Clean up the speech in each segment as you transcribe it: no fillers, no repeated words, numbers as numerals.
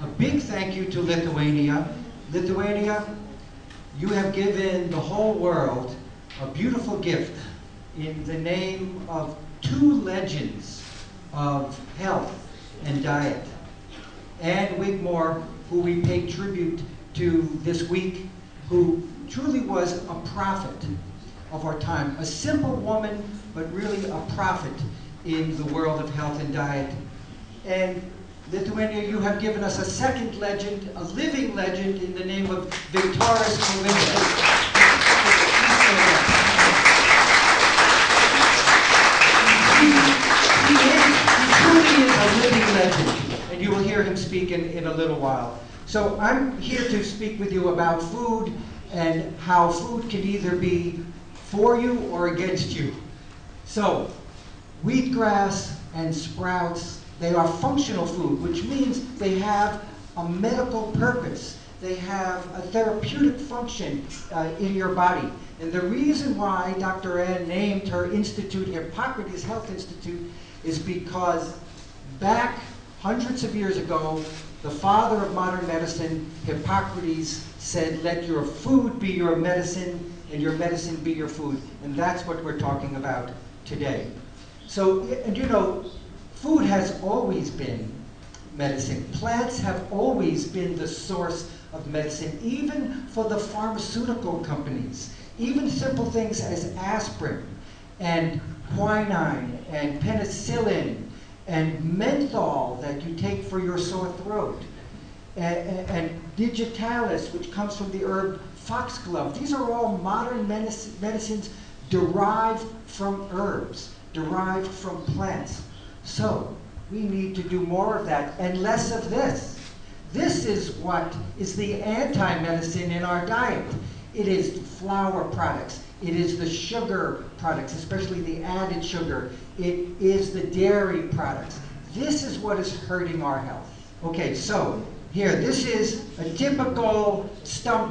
A big thank you to Lithuania. Lithuania, you have given the whole world a beautiful gift in the name of two legends of health and diet. Anne Wigmore, who we pay tribute to this week, who truly was a prophet of our time. A simple woman, but really a prophet in the world of health and diet. And Lithuania, you have given us a second legend, a living legend, in the name of Viktoras Kolindas. He truly is a living legend, and you will hear him speak in a little while. So I'm here to speak with you about food and how food can either be for you or against you. So, wheatgrass and sprouts, they are functional food, which means they have a medical purpose. They have a therapeutic function in your body. And the reason why Dr. Ann named her institute Hippocrates Health Institute is because back hundreds of years ago, the father of modern medicine, Hippocrates, said, let your food be your medicine and your medicine be your food. And that's what we're talking about today. So, and you know, food has always been medicine. Plants have always been the source of medicine, even for the pharmaceutical companies. Even simple things as aspirin and quinine and penicillin and menthol that you take for your sore throat, and digitalis, which comes from the herb foxglove. These are all modern medicines derived from herbs, derived from plants. So we need to do more of that and less of this. This is what is the anti-medicine in our diet. It is flour products. It is the sugar products, especially the added sugar. It is the dairy products. This is what is hurting our health. Okay, so here, this is a typical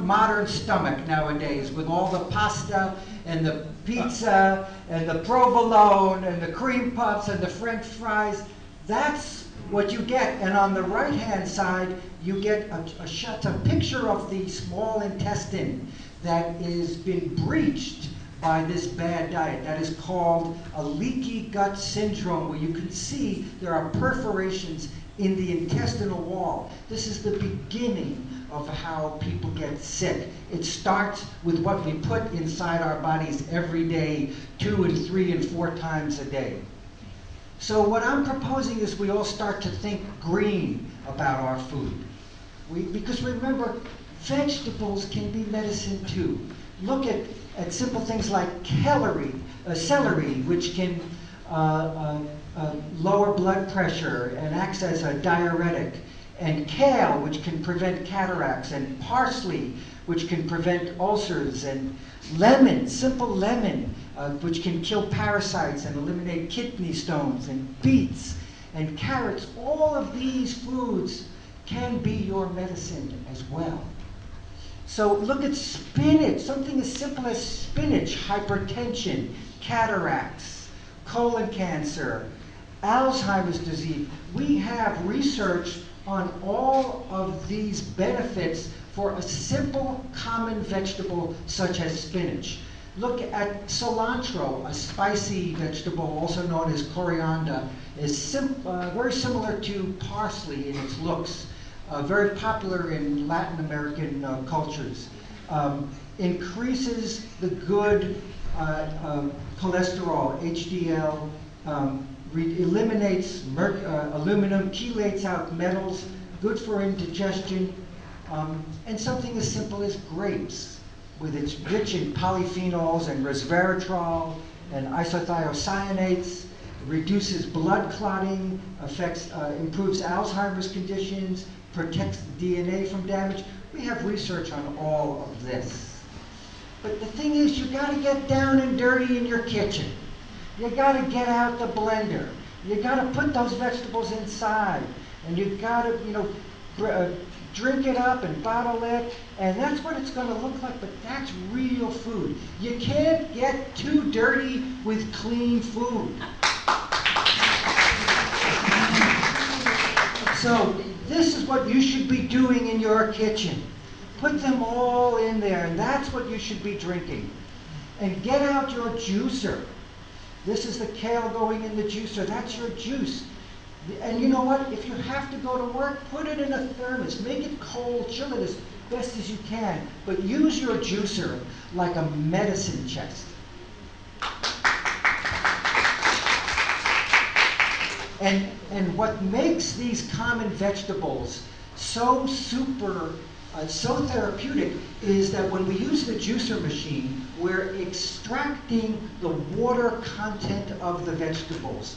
modern stomach nowadays, with all the pasta and the pizza and the provolone and the cream puffs and the French fries. That's what you get. And on the right-hand side, you get a picture of the small intestine that has been breached by this bad diet. That is called a leaky gut syndrome, where you can see there are perforations in the intestinal wall. This is the beginning of how people get sick. It starts with what we put inside our bodies every day, 2 and 3 and 4 times a day. So what I'm proposing is we all start to think green about our food. Because remember, vegetables can be medicine too. Look at simple things like celery, which can lower blood pressure and acts as a diuretic, and kale, which can prevent cataracts, and parsley, which can prevent ulcers, and lemon, simple lemon, which can kill parasites and eliminate kidney stones, and beets and carrots. All of these foods can be your medicine as well. So look at spinach, something as simple as spinach, hypertension, cataracts, colon cancer, Alzheimer's disease. We have research on all of these benefits for a simple, common vegetable such as spinach. Look at cilantro, a spicy vegetable also known as coriander, is very similar to parsley in its looks. Very popular in Latin American cultures. Increases the good cholesterol, HDL, eliminates aluminum, chelates out metals, good for indigestion, and something as simple as grapes, with its rich in polyphenols and resveratrol and isothiocyanates, reduces blood clotting, improves Alzheimer's conditions, protects the DNA from damage. We have research on all of this. But the thing is, you got to get down and dirty in your kitchen. You got to get out the blender. You got to put those vegetables inside, and you got to, drink it up and bottle it, and that's what it's going to look like. But that's real food. You can't get too dirty with clean food. So This is what you should be doing in your kitchen. Put them all in there, and that's what you should be drinking. And get out your juicer. This is the kale going in the juicer. That's your juice. And you know what? If you have to go to work, put it in a thermos. Make it cold, chill it as best as you can. But use your juicer like a medicine chest. And what makes these common vegetables so so therapeutic is that when we use the juicer machine, we're extracting the water content of the vegetables.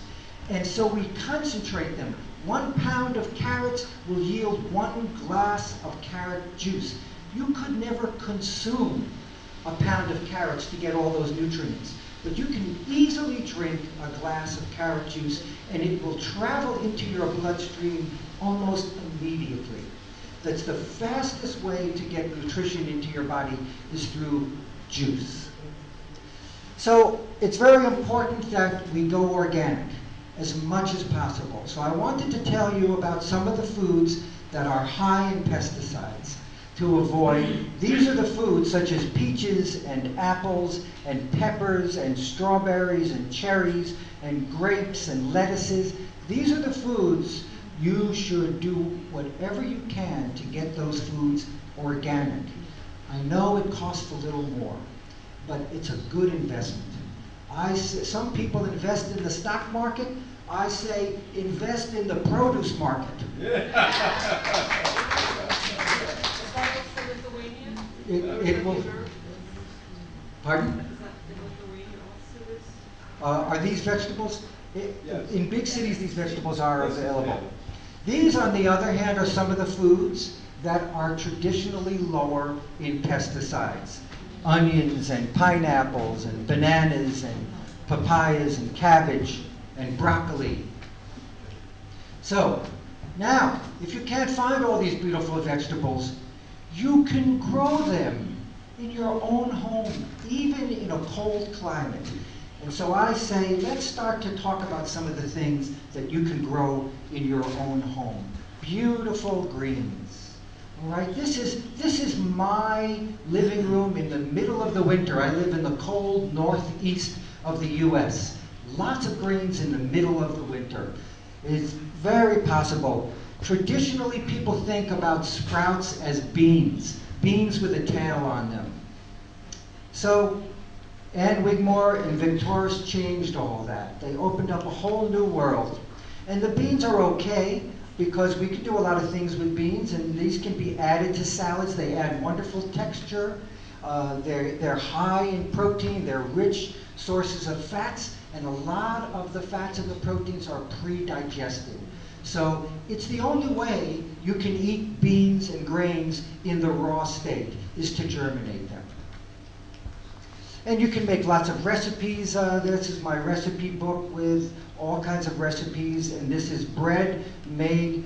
And so we concentrate them. 1 pound of carrots will yield 1 glass of carrot juice. You could never consume a pound of carrots to get all those nutrients. But you can easily drink a glass of carrot juice, and it will travel into your bloodstream almost immediately. That's the fastest way to get nutrition into your body is through juice. So it's very important that we go organic as much as possible. So I wanted to tell you about some of the foods that are high in pesticides to avoid. These are the foods such as peaches and apples and peppers and strawberries and cherries and grapes and lettuces. These are the foods you should do whatever you can to get those foods organic. I know it costs a little more, but it's a good investment. Some people invest in the stock market. I say invest in the produce market. Is that also Lithuania? It will. Pardon? Is that in Lithuania also? Are these vegetables? Yes. In big cities, these vegetables are available. These, on the other hand, are some of the foods that are traditionally lower in pesticides. Onions and pineapples and bananas and papayas and cabbage and broccoli. So, now, if you can't find all these beautiful vegetables, you can grow them in your own home, even in a cold climate. And so I say, let's start to talk about some of the things that you can grow in your own home. Beautiful greens. All right, this is my living room in the middle of the winter. I live in the cold northeast of the US. Lots of greens in the middle of the winter. It's very possible. Traditionally, people think about sprouts as beans with a tail on them. So, and Wigmore and Victoris changed all that. They opened up a whole new world. And the beans are okay because we can do a lot of things with beans, and these can be added to salads. They add wonderful texture. They're high in protein. They're rich sources of fats, and a lot of the fats and the proteins are pre-digested. So it's the only way you can eat beans and grains in the raw state is to germinate them. And you can make lots of recipes. This is my recipe book with all kinds of recipes, and this is bread made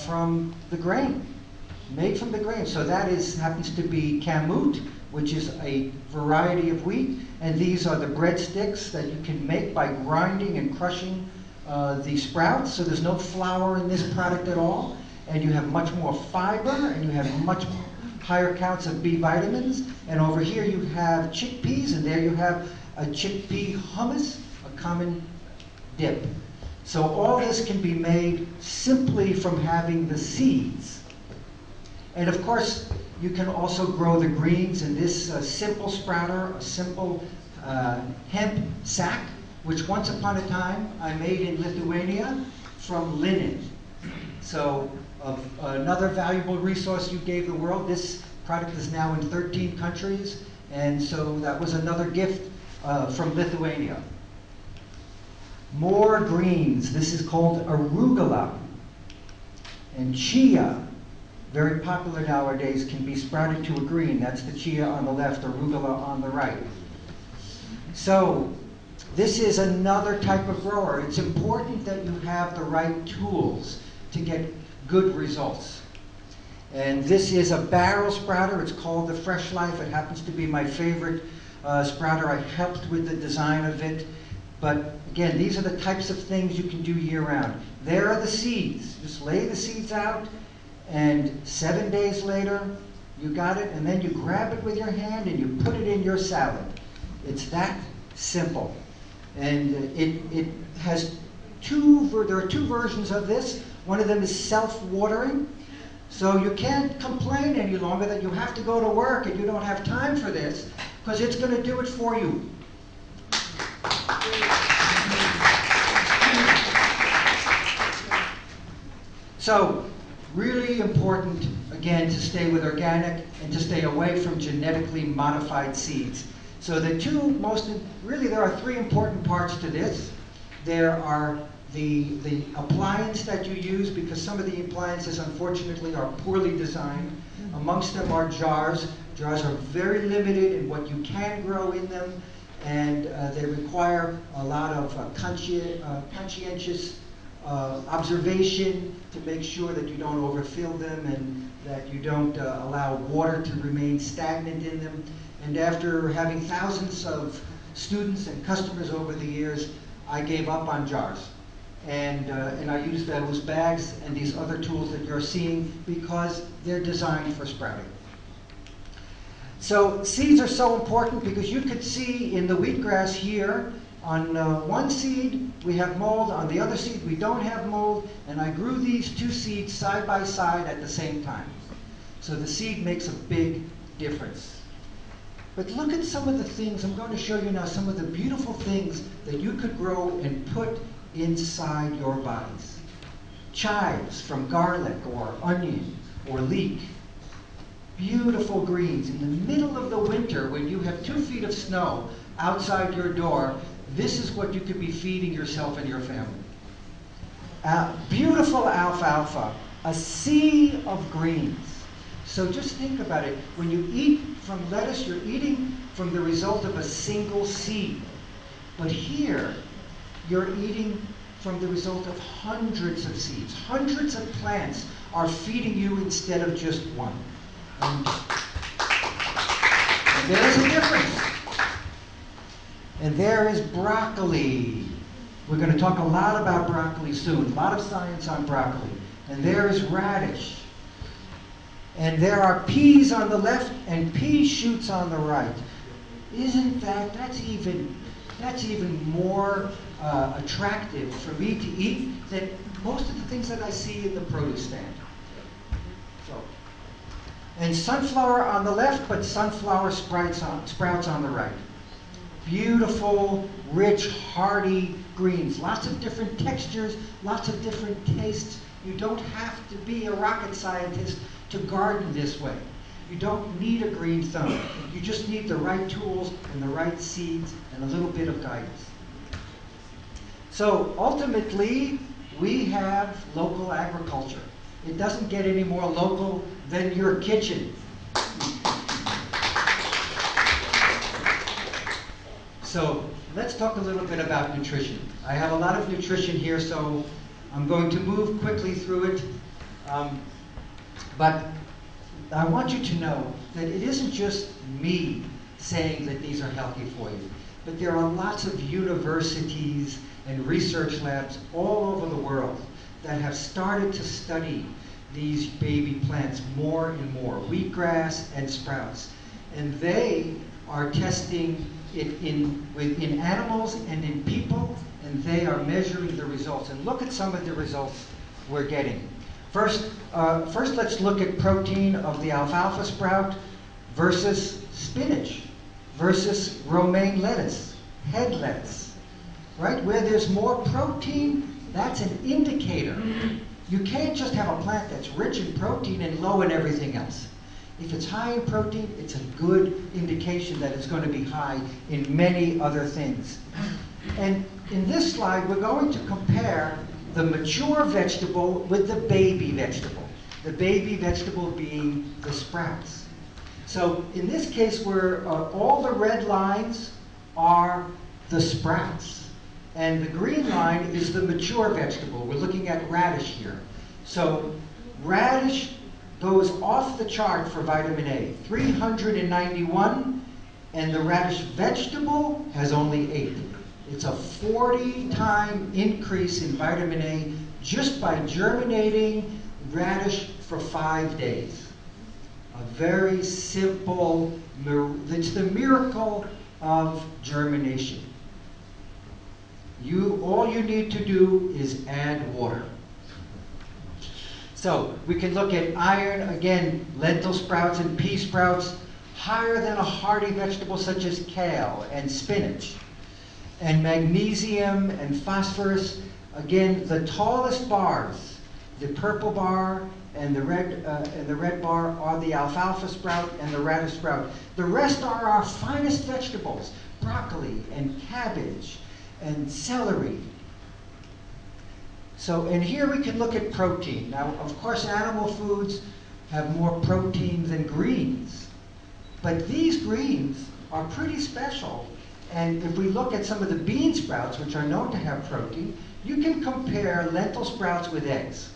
from the grain. Made from the grain. So that happens to be kamut, which is a variety of wheat, and these are the breadsticks that you can make by grinding and crushing the sprouts. So there's no flour in this product at all, and you have much more fiber, and you have much higher counts of B vitamins. And over here you have chickpeas, and there you have a chickpea hummus, a common dip. So all this can be made simply from having the seeds. And of course, you can also grow the greens in this simple sprouter, a simple hemp sack, which once upon a time I made in Lithuania from linen. So another valuable resource you gave the world. This product is now in 13 countries, and so that was another gift from Lithuania. More greens. This is called arugula. And chia, very popular nowadays, can be sprouted to a green. That's the chia on the left, arugula on the right. So this is another type of grower. It's important that you have the right tools to get good results. And this is a barrel sprouter. It's called the Fresh Life. It happens to be my favorite sprouter. I helped with the design of it. But again, these are the types of things you can do year-round. There are the seeds. Just lay the seeds out, and 7 days later, you got it, and then you grab it with your hand and you put it in your salad. It's that simple. And it has there are two versions of this. One of them is self-watering. So you can't complain any longer that you have to go to work and you don't have time for this, because it's going to do it for you. So, really important, again, to stay with organic and to stay away from genetically modified seeds. So the there are three important parts to this. There are the appliance that you use, because some of the appliances, unfortunately, are poorly designed. Amongst them are jars. Jars are very limited in what you can grow in them, and they require a lot of conscientious observation to make sure that you don't overfill them and that you don't allow water to remain stagnant in them. And after having thousands of students and customers over the years, I gave up on jars. And I use those bags and these other tools that you're seeing because they're designed for sprouting. So seeds are so important because you could see in the wheatgrass here, on one seed we have mold, on the other seed we don't have mold, and I grew these two seeds side by side at the same time. So the seed makes a big difference. But look at some of the things, I'm going to show you now some of the beautiful things that you could grow and put inside your bodies. Chives from garlic or onion or leek. Beautiful greens. In the middle of the winter, when you have 2 feet of snow outside your door, this is what you could be feeding yourself and your family. Beautiful alfalfa, a sea of greens. So just think about it. When you eat from lettuce, you're eating from the result of a single seed. But here, you're eating from the result of hundreds of seeds. Hundreds of plants are feeding you instead of just one. And there's a difference. And there is broccoli. We're going to talk a lot about broccoli soon. A lot of science on broccoli. And there is radish. And there are peas on the left and pea shoots on the right. Isn't that's even more attractive for me to eat than most of the things that I see in the produce stand. So, and sunflower on the left, but sunflower sprouts on the right. Beautiful, rich, hearty greens. Lots of different textures, lots of different tastes. You don't have to be a rocket scientist to garden this way. You don't need a green thumb. You just need the right tools and the right seeds and a little bit of guidance. So ultimately, we have local agriculture. It doesn't get any more local than your kitchen. So let's talk a little bit about nutrition. I have a lot of nutrition here, so I'm going to move quickly through it. But I want you to know that it isn't just me saying that these are healthy for you, but there are lots of universities and research labs all over the world that have started to study these baby plants more and more, wheatgrass and sprouts. And they are testing it in animals and in people, and they are measuring the results. And look at some of the results we're getting. First, let's look at protein of the alfalfa sprout versus spinach, versus romaine lettuce, head lettuce, right? Where there's more protein, that's an indicator. You can't just have a plant that's rich in protein and low in everything else. If it's high in protein, it's a good indication that it's going to be high in many other things. And in this slide, we're going to compare the mature vegetable with the baby vegetable. The baby vegetable being the sprouts. So in this case, where all the red lines are the sprouts, and the green line is the mature vegetable. We're looking at radish here. So radish goes off the chart for vitamin A, 391, and the radish vegetable has only 8. It's a 40-time increase in vitamin A just by germinating radish for 5 days. A very simple, it's the miracle of germination. All you need to do is add water. So we can look at iron, again, lentil sprouts and pea sprouts, higher than a hardy vegetable such as kale and spinach. And magnesium and phosphorus, again, the tallest bars, the purple bar and the red bar are the alfalfa sprout and the radish sprout. The rest are our finest vegetables, broccoli and cabbage and celery. So, and here we can look at protein. Now, of course, animal foods have more protein than greens, but these greens are pretty special. And if we look at some of the bean sprouts, which are known to have protein, you can compare lentil sprouts with eggs.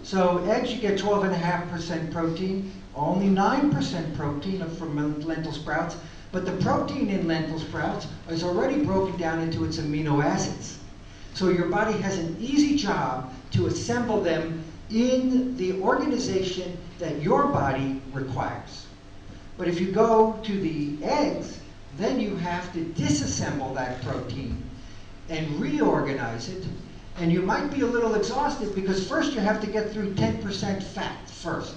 So eggs, you get 12.5% protein, only 9% protein from lentil sprouts, but the protein in lentil sprouts is already broken down into its amino acids. So your body has an easy job to assemble them in the organization that your body requires. But if you go to the eggs, then you have to disassemble that protein and reorganize it. And you might be a little exhausted because first you have to get through 10% fat first.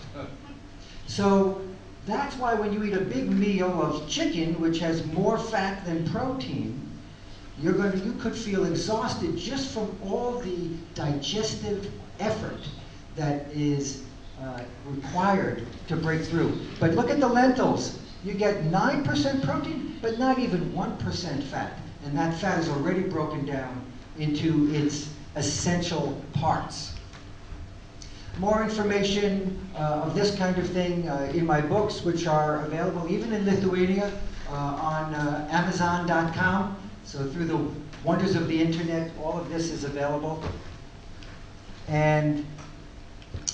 So that's why when you eat a big meal of chicken, which has more fat than protein, you could feel exhausted just from all the digestive effort that is required to break through. But look at the lentils. You get 9% protein, but not even 1% fat. And that fat is already broken down into its essential parts. More information of this kind of thing in my books, which are available even in Lithuania on Amazon.com. So through the wonders of the internet, all of this is available. And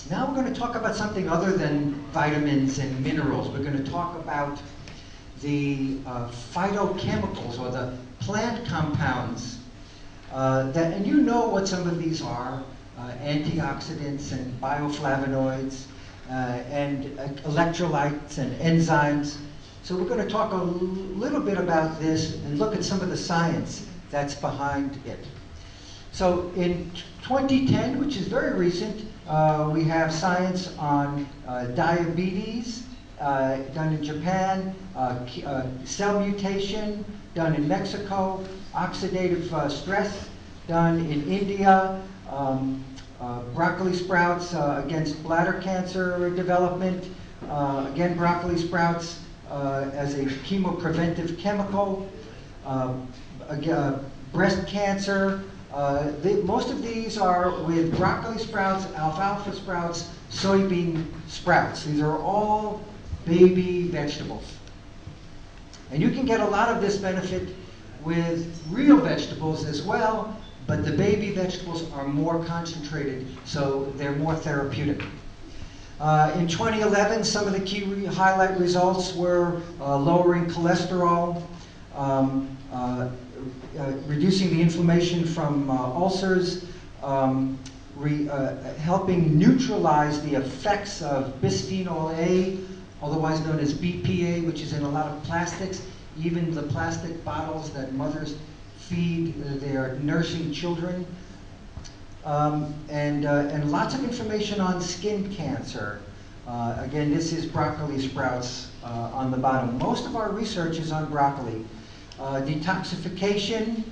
now we're going to talk about something other than vitamins and minerals. We're going to talk about the phytochemicals, or the plant compounds. And you know what some of these are, antioxidants and bioflavonoids and electrolytes and enzymes. So we're going to talk a little bit about this and look at some of the science that's behind it. So in 2010, which is very recent, we have science on diabetes done in Japan, cell mutation done in Mexico, oxidative stress done in India, broccoli sprouts against bladder cancer development, again broccoli sprouts as a chemopreventive chemical, breast cancer. Most of these are with broccoli sprouts, alfalfa sprouts, soybean sprouts. These are all baby vegetables. And you can get a lot of this benefit with real vegetables as well, but the baby vegetables are more concentrated, so they're more therapeutic. In 2011, some of the key highlight results were lowering cholesterol, reducing the inflammation from ulcers, helping neutralize the effects of bisphenol A, otherwise known as BPA, which is in a lot of plastics, even the plastic bottles that mothers feed their nursing children. And lots of information on skin cancer. Again, this is broccoli sprouts on the bottom. Most of our research is on broccoli. Detoxification,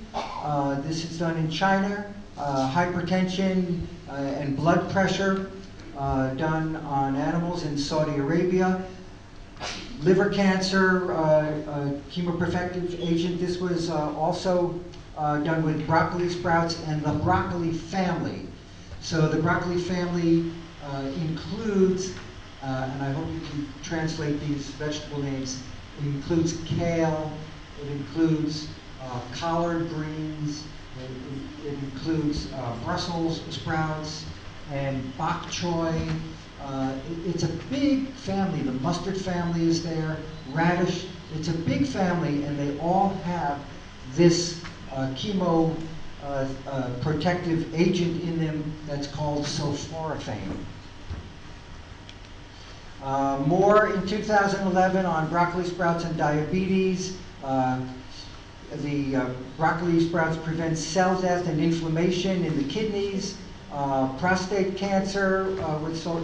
this is done in China. Hypertension and blood pressure, done on animals in Saudi Arabia. Liver cancer, chemoprotective agent. This was also done with broccoli sprouts and the broccoli family. So the broccoli family includes, and I hope you can translate these vegetable names, it includes kale, it includes collard greens, it includes Brussels sprouts and bok choy. It's a big family. The mustard family is there, radish. It's a big family, and they all have this chemo protective agent in them that's called sulforaphane. More in 2011 on broccoli sprouts and diabetes. The broccoli sprouts prevent cell death and inflammation in the kidneys. Prostate cancer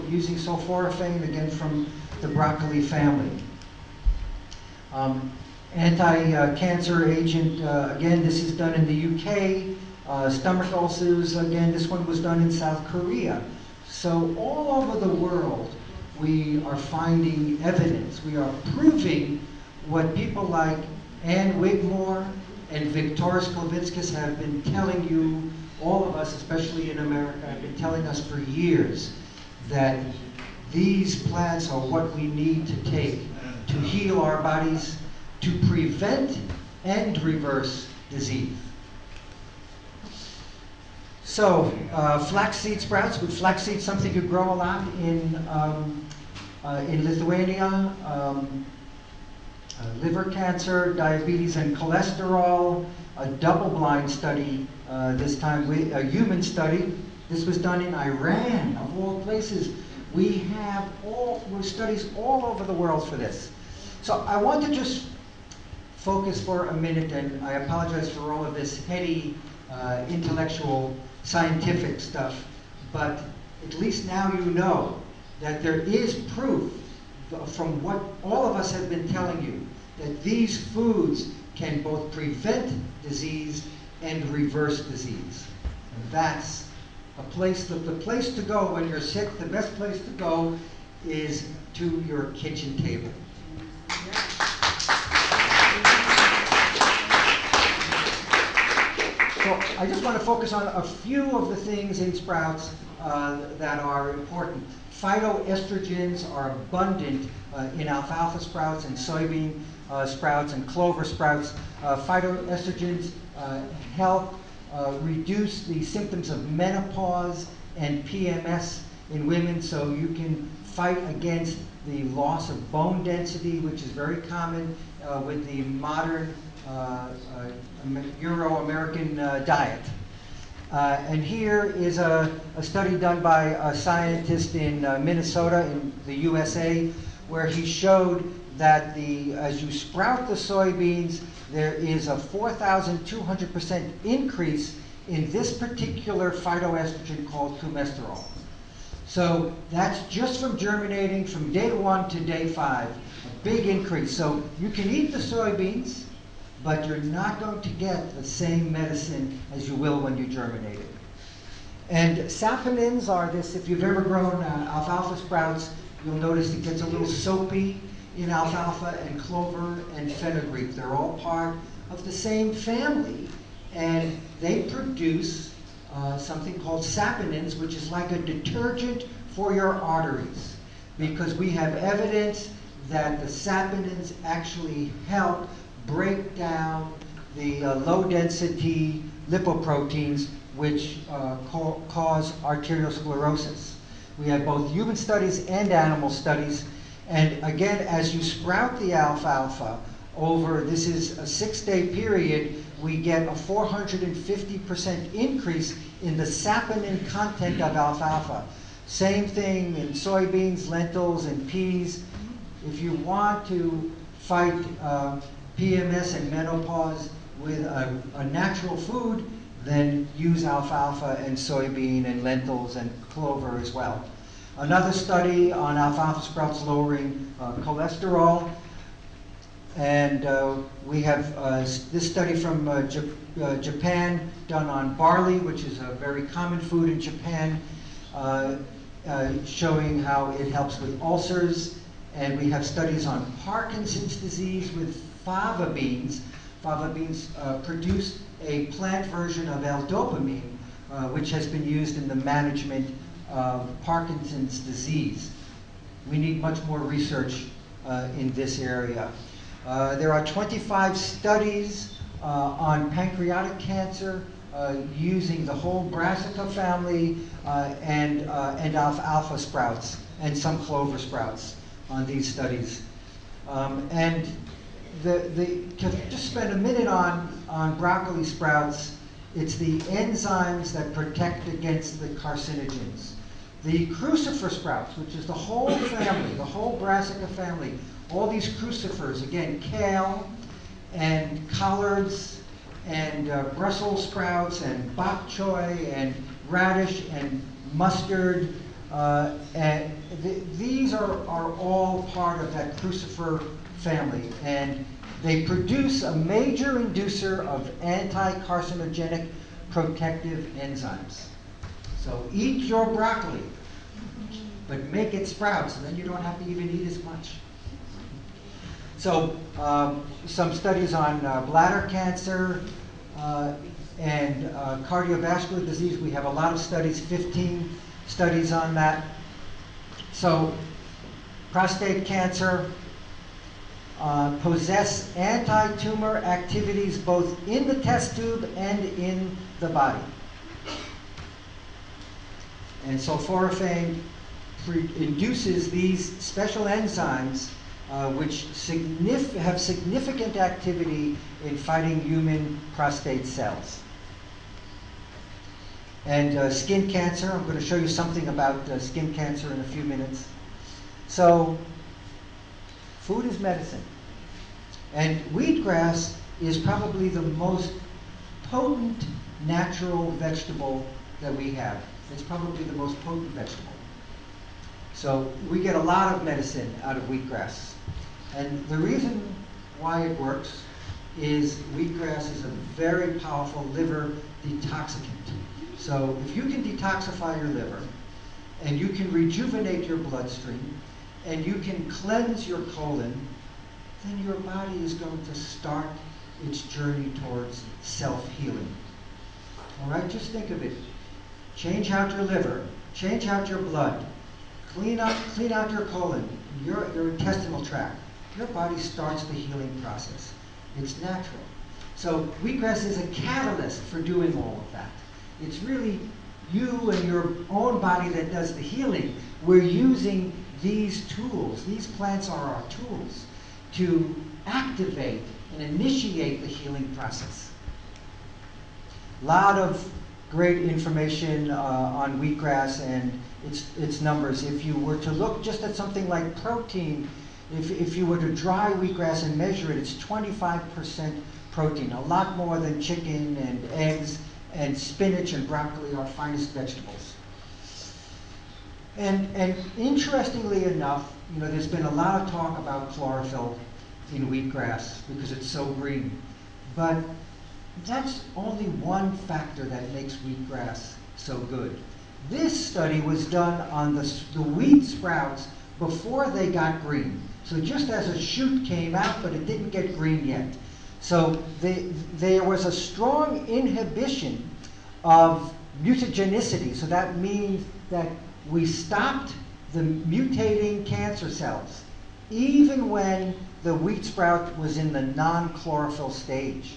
using sulforaphane, again from the broccoli family. Anti-cancer agent, again, this is done in the UK. Stomach ulcers, again, this one was done in South Korea. So all over the world, we are finding evidence. We are proving what people like Anne Wigmore and Viktoras Klavitskas have been telling you, all of us, especially in America, have been telling us for years that these plants are what we need to take to heal our bodies, to prevent and reverse disease. So, flaxseed sprouts. Flaxseed is something you grow a lot in Lithuania. Liver cancer, diabetes, and cholesterol. A double-blind study, this time a human study. This was done in Iran, of all places. We have studies all over the world for this. So I want to just focus for a minute, and I apologize for all of this heady, intellectual, scientific stuff, but at least now you know that there is proof from what all of us have been telling you, that these foods can both prevent disease and reverse disease. And that's a place, the place to go when you're sick, the best place to go is to your kitchen table. So I just want to focus on a few of the things in sprouts that are important. Phytoestrogens are abundant in alfalfa sprouts and soybean sprouts and clover sprouts. Phytoestrogens help reduce the symptoms of menopause and PMS in women, so you can fight against the loss of bone density, which is very common with the modern Euro-American diet. And here is a study done by a scientist in Minnesota in the USA, where he showed that as you sprout the soybeans, there is a 4,200% increase in this particular phytoestrogen called coumestrol. So that's just from germinating from day 1 to day 5, a big increase. So you can eat the soybeans, but you're not going to get the same medicine as you will when you germinate it. And saponins are this, if you've ever grown alfalfa sprouts, you'll notice it gets a little soapy in alfalfa and clover and fenugreek. They're all part of the same family, and they produce something called saponins, which is like a detergent for your arteries, because we have evidence that the saponins actually help break down the low-density lipoproteins which cause arteriosclerosis. We have both human studies and animal studies, and again, as you sprout the alfalfa over, this is a 6-day period, we get a 450% increase in the saponin content of alfalfa. Same thing in soybeans, lentils, and peas. If you want to fight PMS and menopause with a natural food, then use alfalfa and soybean and lentils and clover as well. Another study on alfalfa sprouts lowering cholesterol. And we have this study from Japan done on barley, which is a very common food in Japan, showing how it helps with ulcers. And we have studies on Parkinson's disease with fava beans. Fava beans produce a plant version of L-dopamine, which has been used in the management of Parkinson's disease. We need much more research in this area. There are 25 studies on pancreatic cancer using the whole brassica family and alfalfa sprouts and some clover sprouts on these studies. And to just spend a minute on broccoli sprouts, it's the enzymes that protect against the carcinogens. The crucifer sprouts, which is the whole family, the whole brassica family, all these crucifers, again, kale and collards and Brussels sprouts and bok choy and radish and mustard, and these are all part of that crucifer family, and they produce a major inducer of anti-carcinogenic protective enzymes. So eat your broccoli, but make it sprouts, and then you don't have to even eat as much. So some studies on bladder cancer and cardiovascular disease. We have a lot of studies, 15 studies on that. So prostate cancer possess anti-tumor activities both in the test tube and in the body. And sulforaphane induces these special enzymes which have significant activity in fighting human prostate cells. And skin cancer, I'm going to show you something about skin cancer in a few minutes. So, food is medicine. And wheatgrass is probably the most potent natural vegetable that we have. It's probably the most potent vegetable. So we get a lot of medicine out of wheatgrass. And the reason why it works is wheatgrass is a very powerful liver detoxicant. So if you can detoxify your liver, and you can rejuvenate your bloodstream, and you can cleanse your colon, then your body is going to start its journey towards self-healing. All right, just think of it. Change out your liver, change out your blood, clean out your colon, your intestinal tract. Your body starts the healing process. It's natural. So wheatgrass is a catalyst for doing all of that. It's really you and your own body that does the healing. We're using these tools. These plants are our tools to activate and initiate the healing process. A lot of great information on wheatgrass and its numbers. If you were to look just at something like protein, if you were to dry wheatgrass and measure it, it's 25% protein, a lot more than chicken and eggs and spinach and broccoli, our finest vegetables. And interestingly enough, you know, there's been a lot of talk about chlorophyll in wheatgrass because it's so green. But that's only one factor that makes wheatgrass so good. This study was done on the wheat sprouts before they got green. So just as a shoot came out, but it didn't get green yet. So there was a strong inhibition of mutagenicity. So that means that we stopped the mutating cancer cells, even when the wheat sprout was in the non-chlorophyll stage.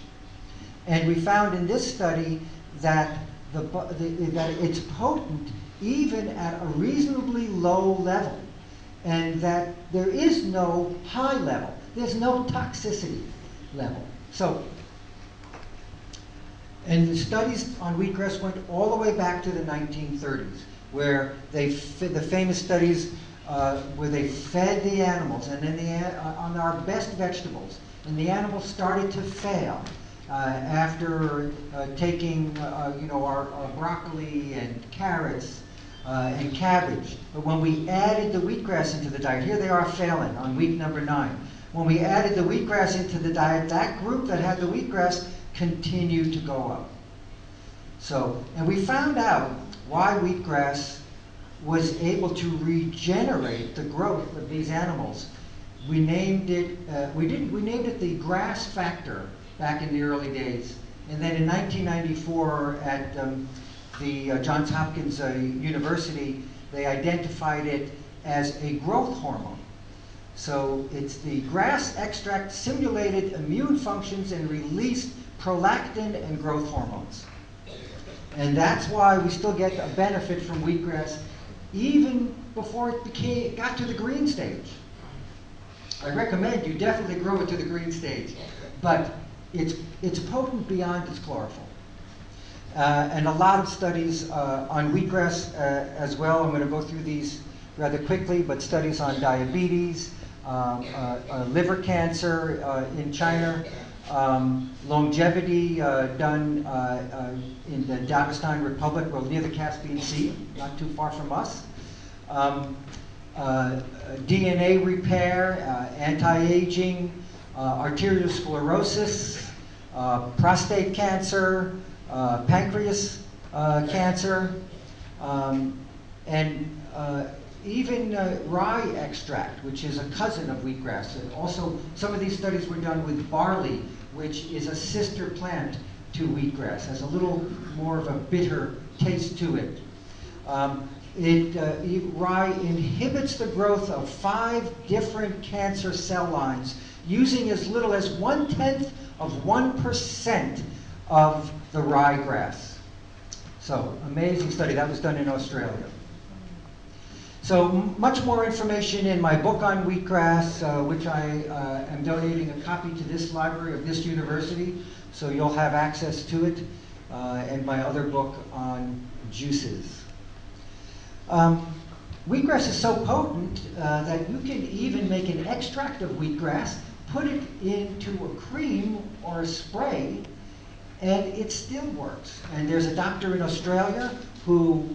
And we found in this study that that it's potent even at a reasonably low level, and that there is no high level. There's no toxicity level. So, and the studies on wheatgrass went all the way back to the 1930s, where the famous studies where they fed the animals, and then on our best vegetables, and the animals started to fail after taking you know, our broccoli and carrots and cabbage. But when we added the wheatgrass into the diet, here they are failing on week number 9. When we added the wheatgrass into the diet, that group that had the wheatgrass continued to go up. So, and we found out why wheatgrass was able to regenerate the growth of these animals. We named it, we named it the grass factor back in the early days. And then in 1994 at the Johns Hopkins University, they identified it as a growth hormone. So it's the grass extract simulated immune functions and released prolactin and growth hormones. And that's why we still get a benefit from wheatgrass even before it got to the green stage. I recommend you definitely grow it to the green stage. But it's potent beyond its chlorophyll. And a lot of studies on wheatgrass as well. I'm going to go through these rather quickly, but studies on diabetes, liver cancer in China, longevity done in the Dagestan Republic, well, near the Caspian Sea, not too far from us. DNA repair, anti-aging, arterial sclerosis, prostate cancer, pancreas cancer, and even rye extract, which is a cousin of wheatgrass. And also, some of these studies were done with barley, which is a sister plant to wheatgrass, has a little more of a bitter taste to it. Rye inhibits the growth of 5 different cancer cell lines using as little as 1/10 of 1% of the ryegrass. So, amazing study. That was done in Australia. So, much more information in my book on wheatgrass, which I am donating a copy to this library of this university, so you'll have access to it, and my other book on juices. Wheatgrass is so potent that you can even make an extract of wheatgrass, put it into a cream or a spray, and it still works. And there's a doctor in Australia who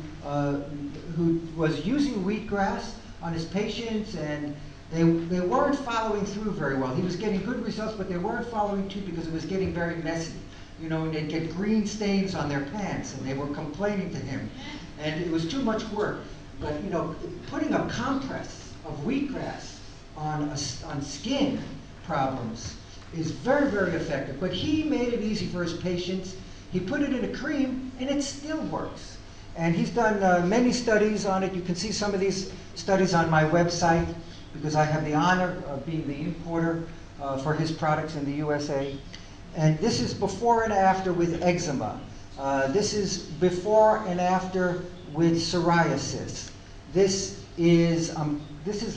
was using wheatgrass on his patients, and they weren't following through very well. He was getting good results, but they weren't following through because it was getting very messy. You know, and they'd get green stains on their pants, and they were complaining to him. And it was too much work. But, you know, putting a compress of wheatgrass on skin problems is very, very effective. But he made it easy for his patients. He put it in a cream, and it still works. And he's done many studies on it. You can see some of these studies on my website, because I have the honor of being the importer for his products in the USA. And this is before and after with eczema. This is before and after with psoriasis. This is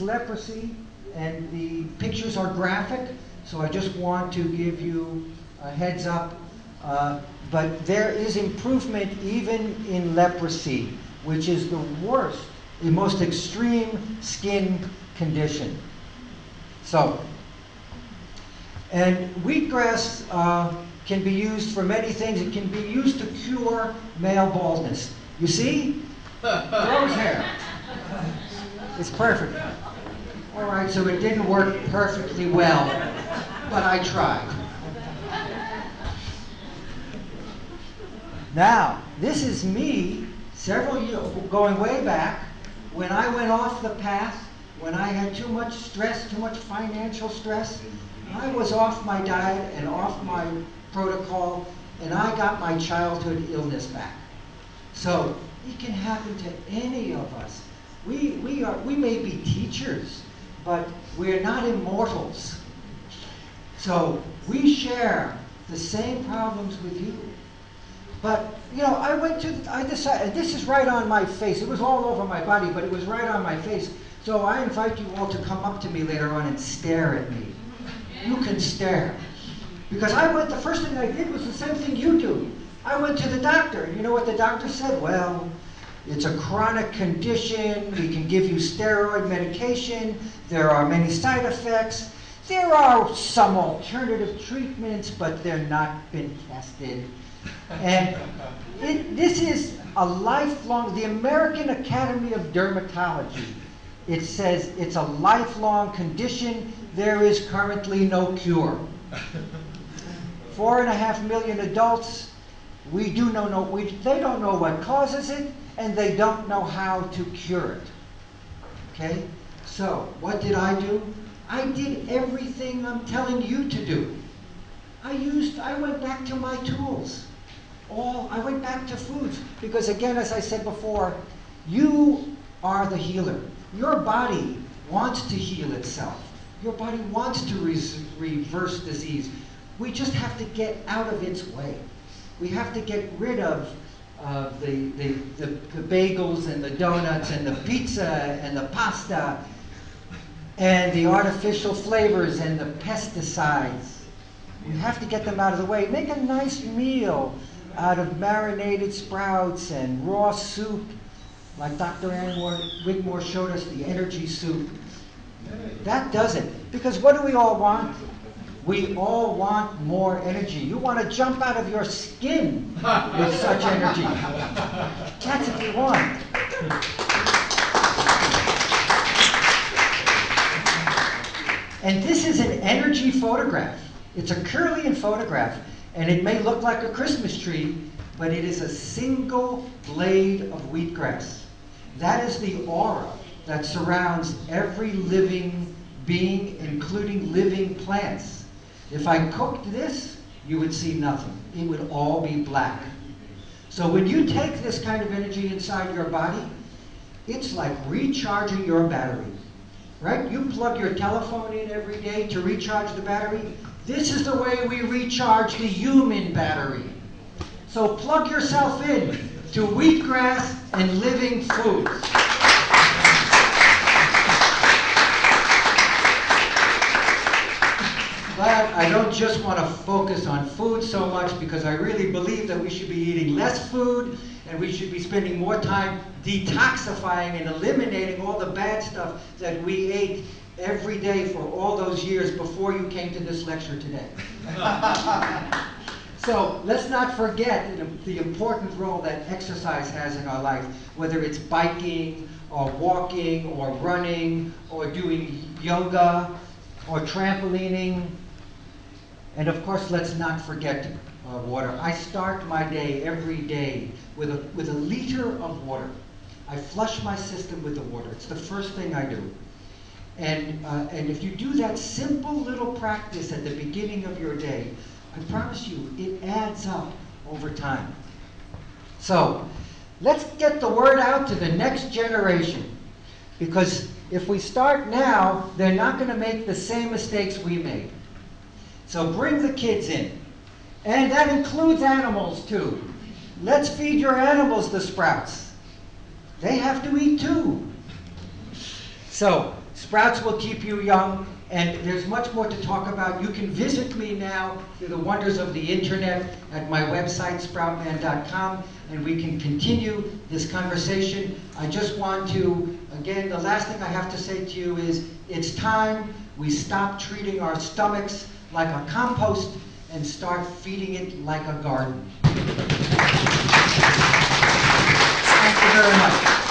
leprosy, and the pictures are graphic, so I just want to give you a heads up. But there is improvement even in leprosy, which is the worst, the most extreme skin condition. So, and wheatgrass can be used for many things. It can be used to cure male baldness. You see? Grows hair. It's perfect. All right, so it didn't work perfectly well, but I tried. Now, this is me several years, going way back, when I went off the path, when I had too much stress, too much financial stress. I was off my diet and off my protocol, and I got my childhood illness back. So it can happen to any of us. We may be teachers, but we're not immortals. So we share the same problems with you. But, you know, I decided, this is right on my face. It was all over my body, but it was right on my face. So I invite you all to come up to me later on and stare at me. You can stare. Because the first thing I did was the same thing you do. I went to the doctor, and you know what the doctor said? Well, it's a chronic condition. We can give you steroid medication. There are many side effects. There are some alternative treatments, but they're not been tested. And this is a lifelong, the American Academy of Dermatology, it says it's a lifelong condition. There is currently no cure. 4.5 million adults, they don't know what causes it, and they don't know how to cure it. Okay? So, what did I do? I did everything I'm telling you to do. I went back to my tools. I went back to foods. Because again, as I said before, you are the healer. Your body wants to heal itself. Your body wants to reverse disease. We just have to get out of its way. We have to get rid of the bagels and the donuts and the pizza and the pasta. and the artificial flavors and the pesticides. We have to get them out of the way. Make a nice meal out of marinated sprouts and raw soup, like Dr. Wigmore showed us, the energy soup. That does it. Because what do we all want? We all want more energy. You want to jump out of your skin with such energy. That's what we want. And this is an energy photograph. It's a Kirlian photograph, and it may look like a Christmas tree, but it is a single blade of wheatgrass. That is the aura that surrounds every living being, including living plants. If I cooked this, you would see nothing. It would all be black. So when you take this kind of energy inside your body, it's like recharging your battery, right? You plug your telephone in every day to recharge the battery. This is the way we recharge the human battery. So plug yourself in to wheatgrass and living foods. But I don't just want to focus on food so much, because I really believe that we should be eating less food and we should be spending more time detoxifying and eliminating all the bad stuff that we ate every day for all those years before you came to this lecture today. So let's not forget the important role that exercise has in our life, whether it's biking or walking or running or doing yoga or trampolining. And of course, let's not forget water. I start my day every day with a liter of water. I flush my system with the water. It's the first thing I do. And if you do that simple little practice at the beginning of your day, I promise you, it adds up over time. So let's get the word out to the next generation. Because if we start now, they're not going to make the same mistakes we made. So bring the kids in. And that includes animals too. Let's feed your animals the sprouts. They have to eat too. So sprouts will keep you young, and there's much more to talk about. You can visit me now through the wonders of the internet at my website, sproutman.com, and we can continue this conversation. I just want to, again, the last thing I have to say to you is, it's time we stop treating our stomachs like a compost and start feeding it like a garden. Thank you very much.